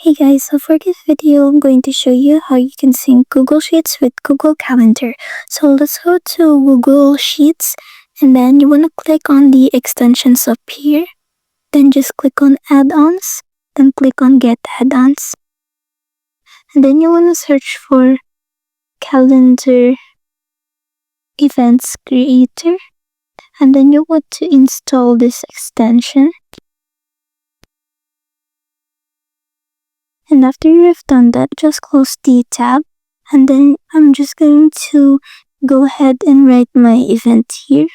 Hey guys, so for this video, I'm going to show you how you can sync Google Sheets with Google Calendar. So let's go to Google Sheets, and then you want to click on the extensions up here. Then just click on add-ons, then click on get add-ons. And then you want to search for Calendar Events Creator. And then you want to install this extension. And after you've done that, just close the tab. And then I'm just going to go ahead and write my event here.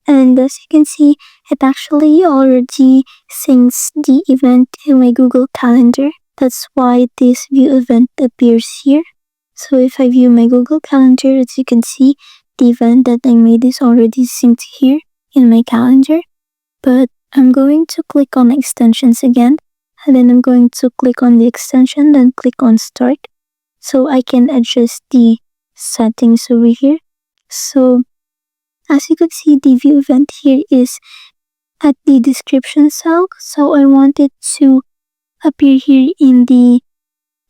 And as you can see, it actually already syncs the event in my Google Calendar. That's why this view event appears here. So if I view my Google Calendar, as you can see, the event that I made is already synced here in my calendar. But I'm going to click on extensions again. And then I'm going to click on the extension, then click on start. So I can adjust the settings over here. So as you can see, the view event here is at the description cell. So I want it to appear here in the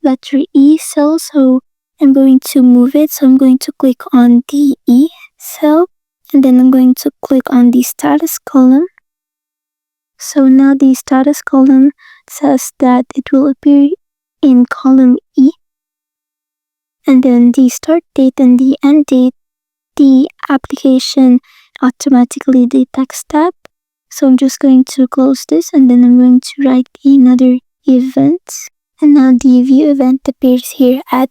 letter E cell. So I'm going to move it. So I'm going to click on the E cell. And then I'm going to click on the status column. So now the status column says that it will appear in column E. And then the start date and the end date, the application automatically detects that. So I'm just going to close this, and then I'm going to write another event. And now the view event appears here at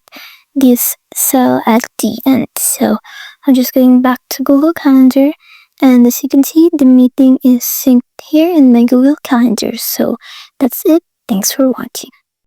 this cell at the end. So I'm just going back to Google Calendar. And as you can see, the meeting is synced here in my Google Calendar. So that's it. Thanks for watching.